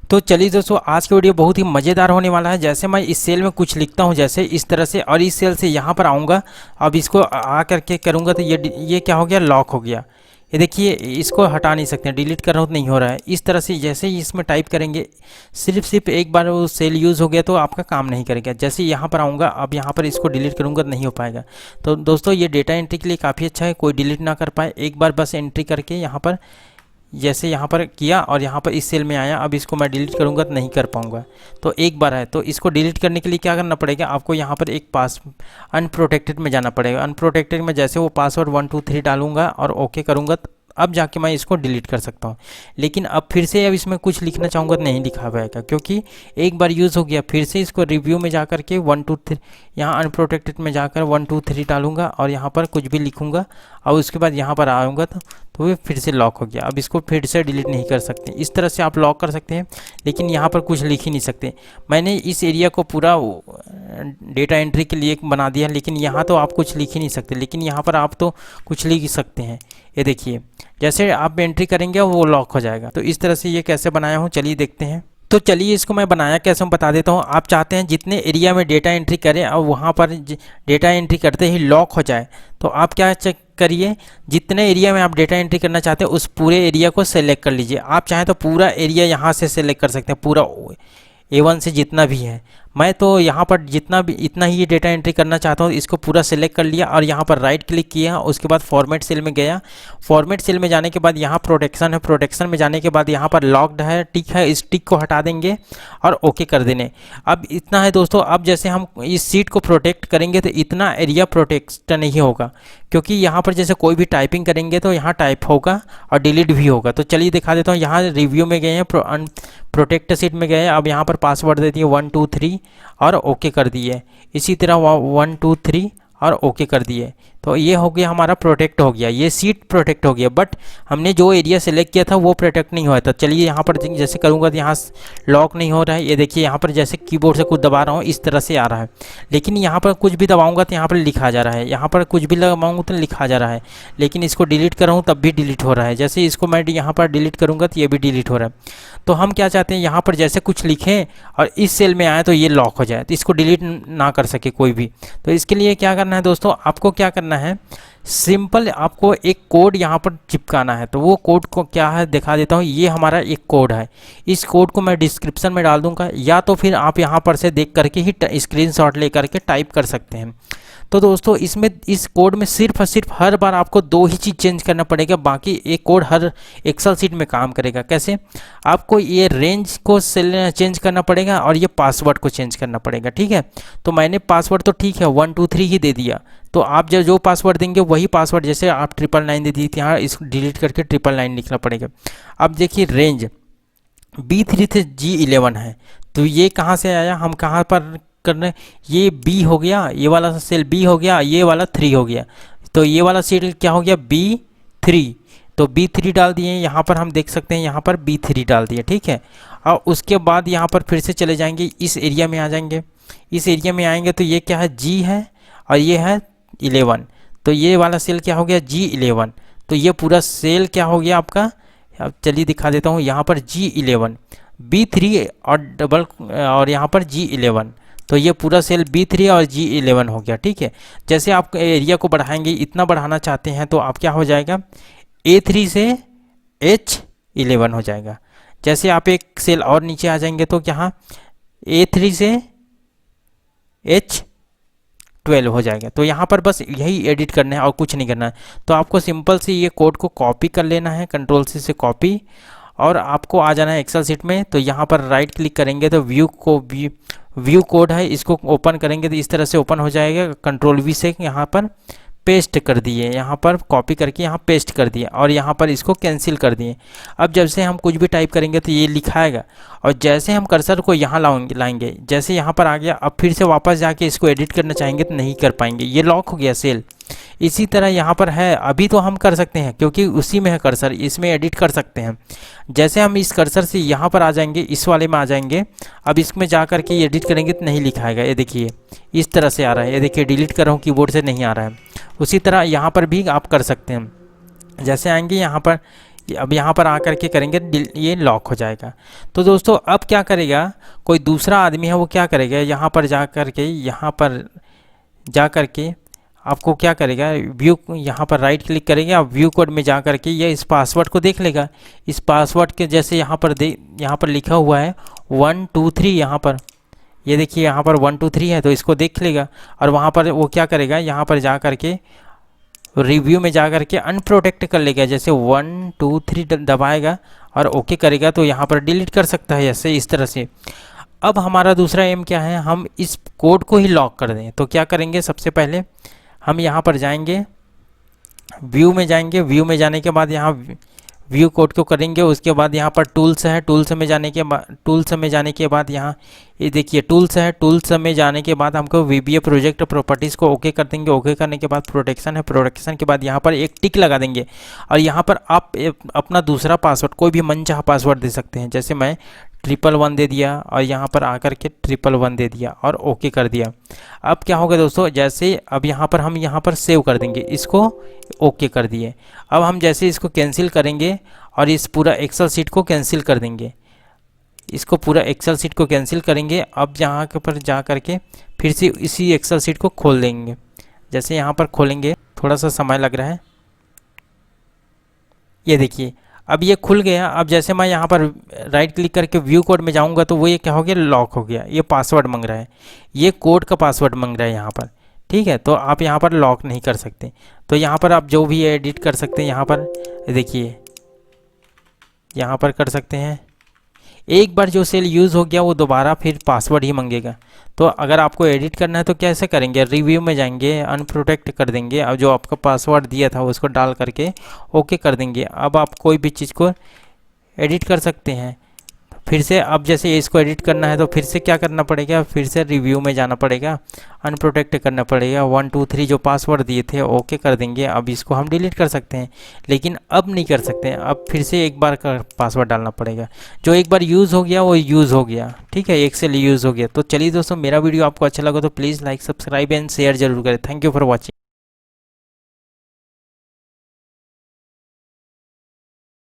तो चलिए दोस्तों, आज की वीडियो बहुत ही मज़ेदार होने वाला है। जैसे मैं इस सेल में कुछ लिखता हूँ जैसे इस तरह से, और इस सेल से यहाँ पर आऊँगा, अब इसको आ करके करूँगा तो ये क्या हो गया, लॉक हो गया। ये देखिए, इसको हटा नहीं सकते, डिलीट कर रहा हूँ तो नहीं हो रहा है। इस तरह से जैसे ही इसमें टाइप करेंगे, सिर्फ एक बार वो सेल यूज़ हो गया तो आपका काम नहीं करेगा। जैसे यहाँ पर आऊँगा, अब यहाँ पर इसको डिलीट करूँगा तो नहीं हो पाएगा। तो दोस्तों, ये डेटा एंट्री के लिए काफ़ी अच्छा है, कोई डिलीट ना कर पाए। एक बार बस एंट्री करके यहाँ पर जैसे यहाँ पर किया और यहाँ पर इस सेल में आया, अब इसको मैं डिलीट करूँगा तो नहीं कर पाऊँगा। तो एक बार है, तो इसको डिलीट करने के लिए क्या करना पड़ेगा, आपको यहाँ पर एक अनप्रोटेक्टेड में जाना पड़ेगा। अनप्रोटेक्टेड में जैसे वो पासवर्ड 1 2 3 डालूंगा और ओके करूँगा, अब जाके मैं इसको डिलीट कर सकता हूँ। लेकिन अब फिर से अब इसमें कुछ लिखना चाहूँगा तो नहीं लिखा पाएगा, क्योंकि एक बार यूज़ हो गया। फिर से इसको रिव्यू में जा कर के 1 2 3 यहाँ अनप्रोटेक्टेड में जाकर 1 2 3 डालूंगा और यहाँ पर कुछ भी लिखूंगा और उसके बाद यहाँ पर आऊँगा तो ये फिर से लॉक हो गया। अब इसको फिर से डिलीट नहीं कर सकते। इस तरह से आप लॉक कर सकते हैं, लेकिन यहाँ पर कुछ लिख ही नहीं सकते। मैंने इस एरिया को पूरा डेटा एंट्री के लिए बना दिया, लेकिन यहाँ तो आप कुछ लिख ही नहीं सकते, लेकिन यहाँ पर आप तो कुछ लिख सकते हैं। ये देखिए, जैसे आप एंट्री करेंगे वो लॉक हो जाएगा। तो इस तरह से ये कैसे बनाया हूँ, चलिए देखते हैं। तो चलिए इसको मैं बनाया कैसे मैं बता देता हूँ। आप चाहते हैं जितने एरिया में डेटा एंट्री करें और वहाँ पर डेटा एंट्री करते ही लॉक हो जाए, तो आप क्या चेक करिए, जितने एरिया में आप डेटा एंट्री करना चाहते हैं उस पूरे एरिया को सेलेक्ट कर लीजिए। आप चाहें तो पूरा एरिया यहाँ से सेलेक्ट कर सकते हैं, पूरा A1 से जितना भी है। मैं तो यहाँ पर जितना भी इतना ही डेटा एंट्री करना चाहता हूँ, इसको पूरा सेलेक्ट कर लिया और यहाँ पर राइट क्लिक किया। उसके बाद फॉर्मेट सेल में गया। फॉर्मेट सेल में जाने के बाद यहाँ प्रोटेक्शन है, प्रोटेक्शन में जाने के बाद यहाँ पर लॉक्ड है, टिक है, इस टिक को हटा देंगे और ओके कर देने। अब इतना है दोस्तों। अब जैसे हम इस सीट को प्रोटेक्ट करेंगे तो इतना एरिया प्रोटेक्ट नहीं होगा, क्योंकि यहाँ पर जैसे कोई भी टाइपिंग करेंगे तो यहाँ टाइप होगा और डिलीट भी होगा। तो चलिए दिखा देता हूँ। यहाँ रिव्यू में गए हैं, प्रोटेक्ट सीट में गए। अब यहाँ पर पासवर्ड दे दिए 1 2 3 और ओके कर दिए। इसी तरह 1 2 3 और ओके कर दिए। तो ये हो गया, हमारा प्रोटेक्ट हो गया, ये सीट प्रोटेक्ट हो गया। बट हमने जो एरिया सेलेक्ट किया था वो प्रोटेक्ट नहीं हुआ था। चलिए यहाँ पर जैसे करूँगा तो यहाँ लॉक नहीं हो रहा है। ये देखिए, यहाँ पर जैसे कीबोर्ड से कुछ दबा रहा हूँ इस तरह से आ रहा है, लेकिन यहाँ पर कुछ भी दबाऊंगा तो यहाँ पर लिखा जा रहा है। यहाँ पर कुछ भी दबाऊंगा तो लिखा जा रहा है, लेकिन इसको डिलीट कर रहा हूँ तब भी डिलीट हो रहा है। जैसे इसको मैं यहाँ पर डिलीट करूँगा तो ये भी डिलीट हो रहा है। तो हम क्या चाहते हैं, यहाँ पर जैसे कुछ लिखें और इस सेल में आए तो ये लॉक हो जाए, तो इसको डिलीट ना कर सके कोई भी। तो इसके लिए क्या करना है दोस्तों, आपको क्या करना है, सिंपल आपको एक कोड यहाँ पर चिपकाना है। तो वो कोड को क्या है दिखा देता हूँ। ये हमारा एक कोड है, इस कोड को मैं डिस्क्रिप्शन में डाल दूंगा, या तो फिर आप यहाँ पर से देख करके ही स्क्रीनशॉट ले करके टाइप कर सकते हैं। तो दोस्तों, इसमें इस कोड में सिर्फ और सिर्फ हर बार आपको 2 ही चीज़ चेंज करना पड़ेगा, बाकी एक कोड हर एक्सेल सीट में काम करेगा। कैसे, आपको ये रेंज को चेंज करना पड़ेगा और ये पासवर्ड को चेंज करना पड़ेगा। ठीक है, तो मैंने पासवर्ड तो ठीक है 1 2 3 ही दे दिया। तो आप जो पासवर्ड देंगे वही पासवर्ड, जैसे आप 999 दे दी थी, यहाँ इसको डिलीट करके 999 लिखना पड़ेगा। अब देखिए, रेंज B3 से G11 है, तो ये कहाँ से आया, हम कहाँ पर करने, ये B हो गया, ये वाला सेल B हो गया, ये वाला 3 हो गया। तो ये वाला सेल क्या हो गया, B3। तो B3 डाल दिए, यहाँ पर हम देख सकते हैं, यहाँ पर B3 डाल दिए। ठीक है, और उसके बाद यहाँ पर फिर से चले जाएंगे, इस एरिया में आ जाएंगे। इस एरिया में आएंगे तो ये क्या है, G है और ये है 11। तो ये वाला सेल क्या हो गया, G11। तो ये पूरा सेल क्या हो गया आपका, अब चलिए दिखा देता हूँ। यहाँ पर G11, B3 और यहाँ पर G11। तो ये पूरा सेल B3 और G11 हो गया। ठीक है, जैसे आप एरिया को बढ़ाएंगे, इतना बढ़ाना चाहते हैं तो आप क्या हो जाएगा, A3 से H11 हो जाएगा। जैसे आप एक सेल और नीचे आ जाएंगे तो यहाँ A3 से H12 हो जाएगा। तो यहाँ पर बस यही एडिट करना है और कुछ नहीं करना है। तो आपको सिंपल से ये कोड को कॉपी कर लेना है, Ctrl+C से कॉपी, और आपको आ जाना है एक्सेल सीट में। तो यहाँ पर राइट क्लिक करेंगे तो व्यू कोड है, इसको ओपन करेंगे तो इस तरह से ओपन हो जाएगा। Ctrl+V से यहाँ पर पेस्ट कर दिए, यहाँ पर कॉपी करके यहाँ पेस्ट कर दिए और यहाँ पर इसको कैंसिल कर दिए। अब जब से हम कुछ भी टाइप करेंगे तो ये लिखाएगा, और जैसे हम कर्सर को यहाँ लाएंगे, जैसे यहाँ पर आ गया, अब फिर से वापस जाके इसको एडिट करना चाहेंगे तो नहीं कर पाएंगे, ये लॉक हो गया सेल। इसी तरह यहाँ पर है, अभी तो हम कर सकते हैं क्योंकि उसी में है कर्सर, इसमें एडिट कर सकते हैं। जैसे हम इस कर्सर से यहाँ पर आ जाएंगे, इस वाले में आ जाएंगे, अब इसमें जा कर के एडिट करेंगे तो नहीं लिखाएगा। ये देखिए, इस तरह से आ रहा है, ये देखिए डिलीट कर रहा हूँ, कीबोर्ड से नहीं आ रहा है। उसी तरह यहाँ पर भी आप कर सकते हैं। जैसे आएंगे यहाँ पर अब यहाँ पर आकर के करेंगे ये लॉक हो जाएगा। तो दोस्तों अब क्या करेगा, कोई दूसरा आदमी है वो क्या करेगा, यहाँ पर जा कर के आपको क्या करेगा, व्यू यहाँ पर राइट क्लिक करेंगे, आप व्यू कोड में जा कर के ये इस पासवर्ड को देख लेगा। इस पासवर्ड के जैसे यहाँ पर लिखा हुआ है 123, यहाँ पर ये देखिए यहाँ पर 123 है, तो इसको देख लेगा और वहाँ पर वो क्या करेगा, यहाँ पर जा कर के रिव्यू में जा कर के अनप्रोटेक्ट कर लेगा। जैसे 123 दबाएगा और ओके करेगा तो यहाँ पर डिलीट कर सकता है ऐसे इस तरह से। अब हमारा दूसरा एम क्या है, हम इस कोड को ही लॉक कर दें। तो क्या करेंगे, सबसे पहले हम यहाँ पर जाएंगे, व्यू में जाएंगे, व्यू में जाने के बाद यहाँ व्यू कोड को करेंगे। उसके बाद यहाँ पर टूल्स है, टूल्स में जाने के बाद यहाँ ये देखिए टूल्स है, टूल्स में जाने के बाद हमको VBA प्रोजेक्ट प्रॉपर्टीज़ को ओके कर देंगे। ओके करने के बाद प्रोटेक्शन है, प्रोटेक्शन के बाद यहाँ पर एक टिक लगा देंगे और यहाँ पर आप अपना दूसरा पासवर्ड कोई भी मनचाहा पासवर्ड दे सकते हैं। जैसे मैं 111 दे दिया और यहाँ पर आकर के 111 दे दिया और ओके कर दिया। अब क्या होगा दोस्तों, जैसे अब हम यहाँ पर सेव कर देंगे, इसको ओके कर दिए। अब हम जैसे इसको कैंसिल करेंगे और इस पूरा एक्सेल सीट को कैंसिल कर देंगे, इसको पूरा एक्सेल सीट को कैंसिल करेंगे। अब यहाँ के पर जा कर के फिर से इसी एक्सेल सीट को खोल देंगे। जैसे यहाँ पर खोलेंगे, थोड़ा सा समय लग रहा है, ये देखिए अब ये खुल गया। अब जैसे मैं यहाँ पर राइट क्लिक करके व्यू कोड में जाऊँगा तो वो ये क्या हो गया, लॉक हो गया। ये पासवर्ड मांग रहा है, ये कोड का पासवर्ड मांग रहा है यहाँ पर, ठीक है। तो आप यहाँ पर लॉक नहीं कर सकते। तो यहाँ पर आप जो भी एडिट कर सकते हैं, यहाँ पर देखिए यहाँ पर कर सकते हैं। एक बार जो सेल यूज़ हो गया वो दोबारा फिर पासवर्ड ही मांगेगा। तो अगर आपको एडिट करना है तो कैसे करेंगे, रिव्यू में जाएंगे, अनप्रोटेक्ट कर देंगे, अब जो आपका पासवर्ड दिया था उसको डाल करके ओके कर देंगे। अब आप कोई भी चीज़ को एडिट कर सकते हैं। फिर से अब जैसे इसको एडिट करना है तो फिर से क्या करना पड़ेगा, फिर से रिव्यू में जाना पड़ेगा, अनप्रोटेक्ट करना पड़ेगा, 123 जो पासवर्ड दिए थे ओके कर देंगे। अब इसको हम डिलीट कर सकते हैं, लेकिन अब नहीं कर सकते हैं। अब फिर से एक बार का पासवर्ड डालना पड़ेगा। जो एक बार यूज़ हो गया वो यूज़ हो गया, ठीक है, एक्सेल यूज़ हो गया। तो चलिए दोस्तों, मेरा वीडियो आपको अच्छा लगा तो please like, subscribe and share जरूर करें। Thank you for watching.